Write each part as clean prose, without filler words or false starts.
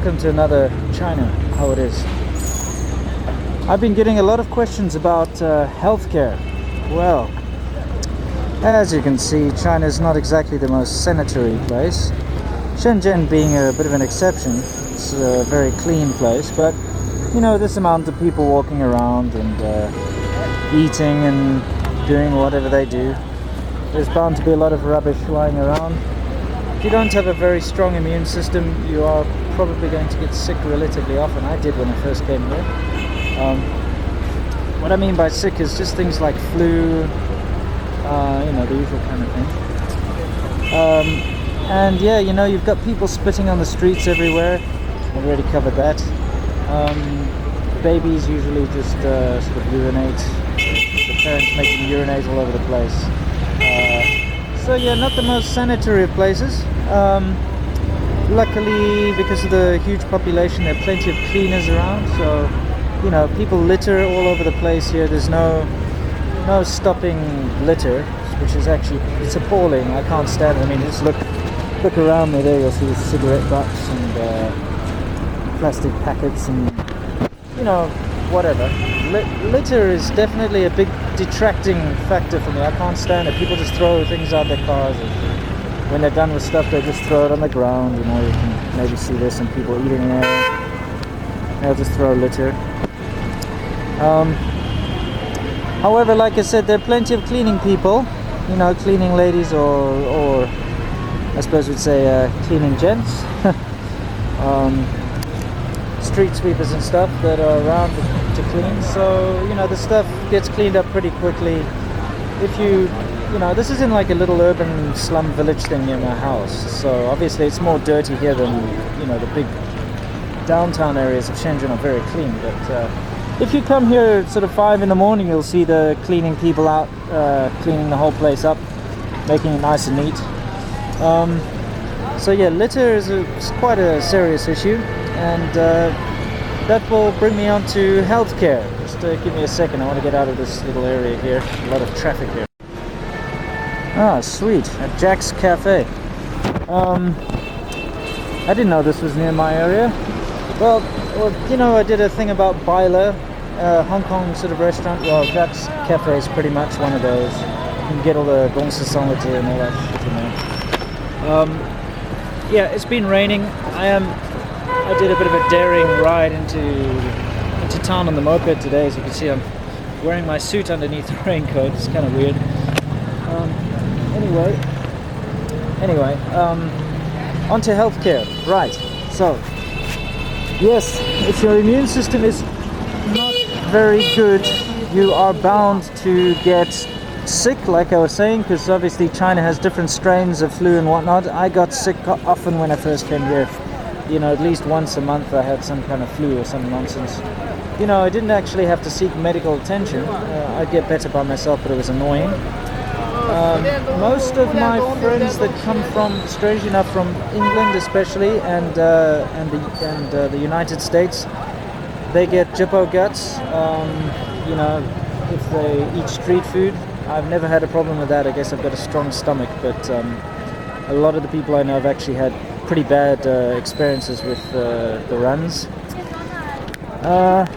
welcome to another China, how it is. I've been getting a lot of questions about healthcare. Well, as you can see, China is not exactly the most sanitary place. Shenzhen being a bit of an exception. It's a very clean place, but you know, this amount of people walking around and eating and doing whatever they do, there's bound to be a lot of rubbish lying around. If you don't have a very strong immune system, you are probably going to get sick relatively often. I did when I first came here. What I mean by sick is just things like flu, you know, the usual kind of thing. And yeah, you know, you've got people spitting on the streets everywhere. I've already covered that. Babies usually just sort of urinate. The parents make them urinate all over the place. So yeah, not the most sanitary of places. Luckily, because of the huge population, there are plenty of cleaners around. So, you know, people litter all over the place here. There's no stopping litter, which is actually, it's appalling. I can't stand it. I mean, just look around me there. You'll see cigarette butts and plastic packets and, you know, whatever. Litter is definitely a big detracting factor for me. I can't stand it. People just throw things out their cars, and when they're done with stuff, they just throw it on the ground. You know, you can maybe see there's some people eating there. They'll just throw litter. However, like I said, there are plenty of cleaning people. You know, cleaning ladies, or I suppose we'd say cleaning gents. Street sweepers and stuff that are around to clean. So, you know, the stuff gets cleaned up pretty quickly. If you know, this isn't like a little urban slum village thing near my house. So obviously it's more dirty here than, you know, the big downtown areas of Shenzhen are very clean. But if you come here at sort of 5 in the morning, you'll see the cleaning people out, cleaning the whole place up, making it nice and neat. So yeah, litter is quite a serious issue. And that will bring me on to healthcare. Just give me a second, I want to get out of this little area here. A lot of traffic here. Ah, sweet, at Jack's Cafe. I didn't know this was near my area. Well, you know, I did a thing about Baila, Hong Kong sort of restaurant. Well, Jack's Cafe is pretty much one of those. You can get all the gong si song and all that shit in there. Yeah, it's been raining. I did a bit of a daring ride into town on the moped today. As you can see, I'm wearing my suit underneath the raincoat. It's kind of weird. Anyway, onto healthcare. Right. So, yes, if your immune system is not very good, you are bound to get sick, like I was saying, because obviously China has different strains of flu and whatnot. I got sick often when I first came here. You know, at least once a month I had some kind of flu or some nonsense. You know, I didn't actually have to seek medical attention. I'd get better by myself, but it was annoying. Most of my friends that come from, strangely enough, from England especially, and the United States, they get jippo guts. You know, if they eat street food. I've never had a problem with that. I guess I've got a strong stomach, but a lot of the people I know have actually had pretty bad experiences with the runs.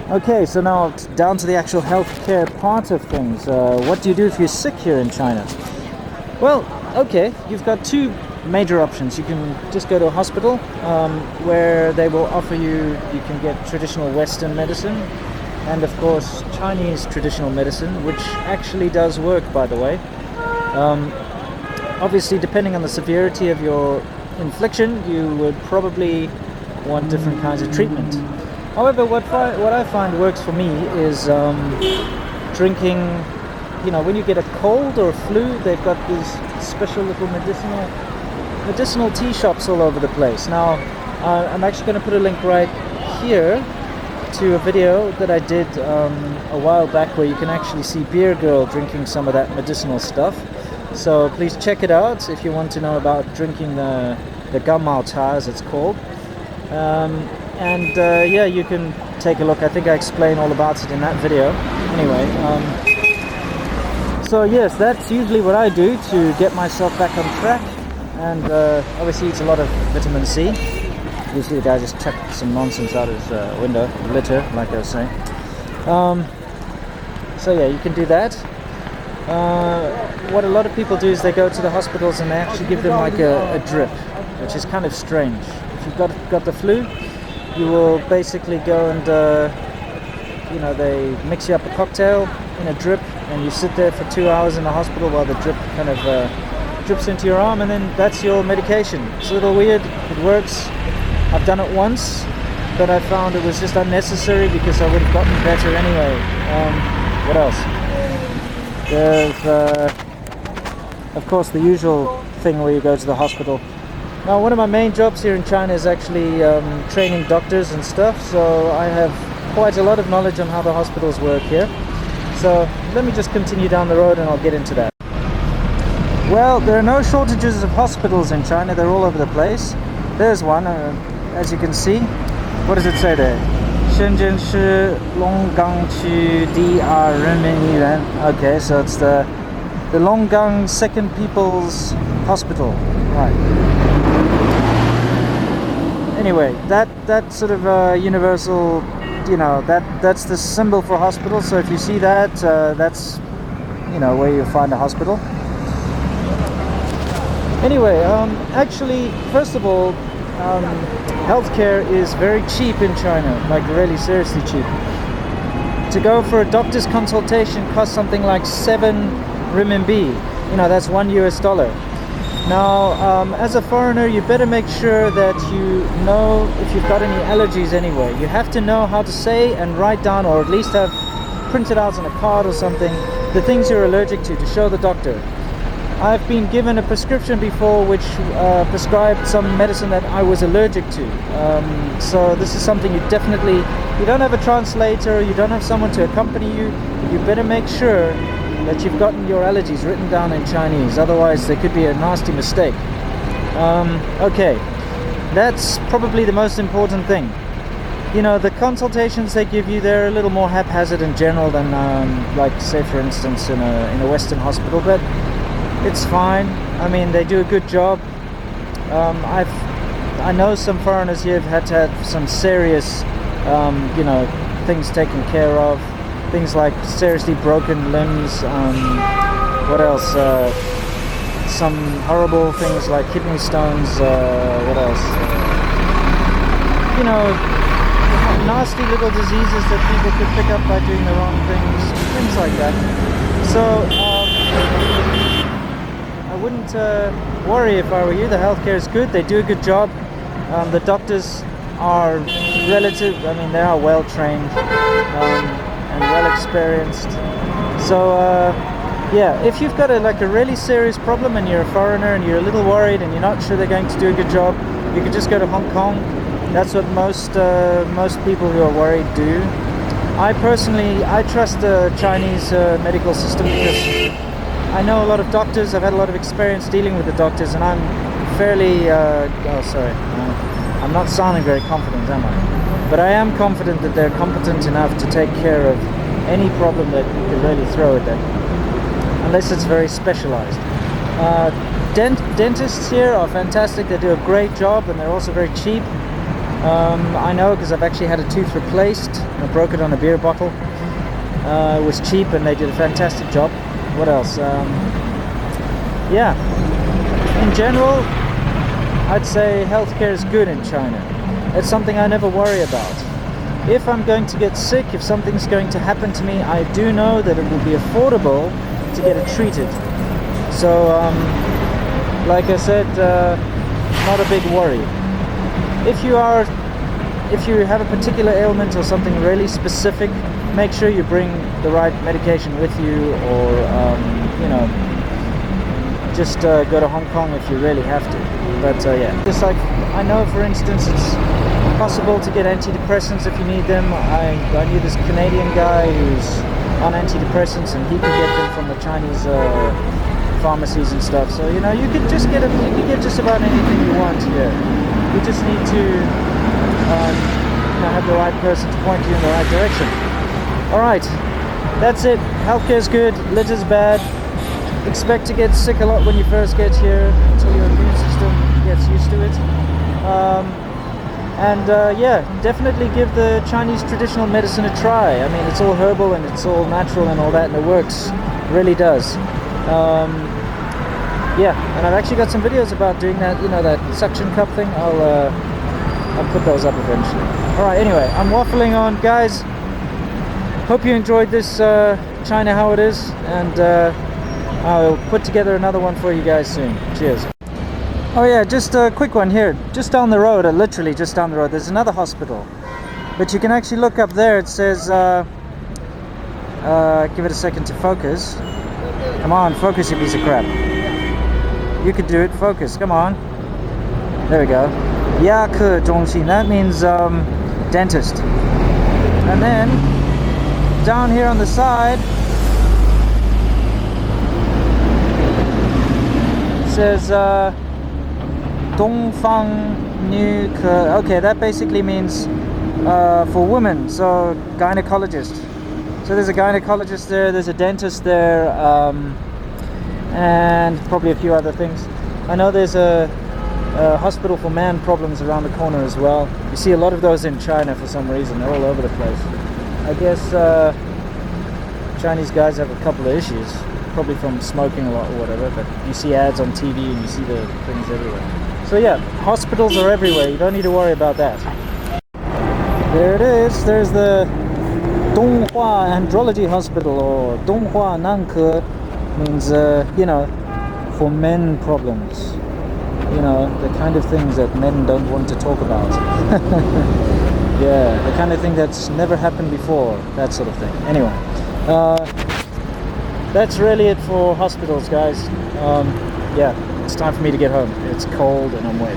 Okay, so now down to the actual healthcare part of things. What do you do if you're sick here in China? Well, okay, you've got two major options. You can just go to a hospital where they will offer you can get traditional Western medicine, and of course Chinese traditional medicine, which actually does work, by the way. Obviously, depending on the severity of your infliction, you would probably want different kinds of treatment. However, what I find works for me is drinking. You know, when you get a cold or a flu, they've got these special little medicinal tea shops all over the place. Now, I'm actually going to put a link right here to a video that I did a while back, where you can actually see Beer Girl drinking some of that medicinal stuff. So please check it out if you want to know about drinking the Gammao cha, as it's called. Yeah, you can take a look. I think I explain all about it in that video. Anyway, so yes, that's usually what I do to get myself back on track. And obviously it's a lot of vitamin C. Usually the guy just chucked some nonsense out his window, litter, like I was saying. So yeah, you can do that. What a lot of people do is they go to the hospitals and they actually give them like a drip, which is kind of strange. If you've got the flu, you will basically go and they mix you up a cocktail in a drip, and you sit there for 2 hours in the hospital while the drip kind of drips into your arm, and then that's your medication. It's a little weird. It works. I've done it once, but I found it was just unnecessary because I would have gotten better anyway. What else? There's, of course, the usual thing where you go to the hospital. Now, one of my main jobs here in China is actually training doctors and stuff, so I have quite a lot of knowledge on how the hospitals work here. So let me just continue down the road and I'll get into that. Well, there are no shortages of hospitals in China. They're all over the place. There's one, as you can see. What does it say there? Shenzhen Shi Longgang Qu DR Renmin Yuan. Okay, so it's the Longgang Second People's Hospital. Right. Anyway, that sort of universal, that's the symbol for hospital. So if you see that, that's where you find a hospital. Anyway, actually, first of all, healthcare is very cheap in China, like really seriously cheap. To go for a doctor's consultation costs something like 7 renminbi. That's $1. Now, as a foreigner, you better make sure that you know if you've got any allergies anyway. You have to know how to say and write down, or at least have printed out on a card or something, the things you're allergic to show the doctor. I've been given a prescription before which prescribed some medicine that I was allergic to. So this is something you don't have a translator, you don't have someone to accompany you. You better make sure that you've gotten your allergies written down in Chinese, otherwise there could be a nasty mistake. Okay, that's probably the most important thing. The consultations they give you, they're a little more haphazard in general than, like, say, for instance, in a Western hospital, but it's fine. I mean, they do a good job. I know some foreigners here have had to have some serious, things taken care of. Things like seriously broken limbs. What else? Some horrible things like kidney stones. What else? Nasty little diseases that people could pick up by doing the wrong things like that. So I wouldn't worry if I were you. The healthcare is good. They do a good job. The doctors are they are well trained and well experienced. So yeah, if you've got a really serious problem and you're a foreigner and you're a little worried and you're not sure they're going to do a good job, you could just go to Hong Kong. That's what most people who are worried do. I trust the Chinese medical system because I know a lot of doctors. I've had a lot of experience dealing with the doctors, and I'm fairly I'm not sounding very confident, am I? But I am confident that they're competent enough to take care of any problem that you could really throw at them, unless it's very specialized. Dentists here are fantastic. They do a great job, and they're also very cheap. I know because I've actually had a tooth replaced. I broke it on a beer bottle. It was cheap, and they did a fantastic job. What else? Yeah, in general, I'd say healthcare is good in China. It's something I never worry about. If I'm going to get sick, if something's going to happen to me, I do know that it will be affordable to get it treated. So, like I said, not a big worry. If you have a particular ailment or something really specific, make sure you bring the right medication with you, or just go to Hong Kong if you really have to. But yeah, just like I know, for instance, it's possible to get antidepressants if you need them. I knew this Canadian guy who's on antidepressants, and he could get them from the Chinese pharmacies and stuff. So you could just get just about anything you want here. You just need to have the right person to point you in the right direction. Alright, that's it. Healthcare's good, litter's bad. Expect to get sick a lot when you first get here until your immune system gets used to it. And yeah, definitely give the Chinese traditional medicine a try. I mean, it's all herbal and it's all natural and all that, and it works. It really does. Yeah, and I've actually got some videos about doing that, you know, that suction cup thing. I'll put those up eventually. Alright, anyway, I'm waffling on, guys. Hope you enjoyed this China How It Is, and I'll put together another one for you guys soon. Cheers. Oh yeah, just a quick one here. Just down the road, literally just down the road, there's another hospital. But you can actually look up there, it says, give it a second to focus. Come on, focus, you piece of crap. You could do it, focus, come on. There we go. 牙科中心, that means dentist. And then, down here on the side, it says, 东方女科. Okay, that basically means for women, so gynecologist. So there's a gynecologist there, there's a dentist there, and probably a few other things. I know there's a hospital for man problems around the corner as well. You see a lot of those in China for some reason, they're all over the place. I guess Chinese guys have a couple of issues, probably from smoking a lot or whatever, but you see ads on TV and you see the things everywhere. So yeah, hospitals are everywhere, you don't need to worry about that. There it is, there's the Donghua Andrology Hospital, or Donghua Nanke, means, you know, for men problems. You know, the kind of things that men don't want to talk about. Yeah, the kind of thing that's never happened before, that sort of thing. Anyway, that's really it for hospitals, guys. Yeah, it's time for me to get home. It's cold and I'm wet.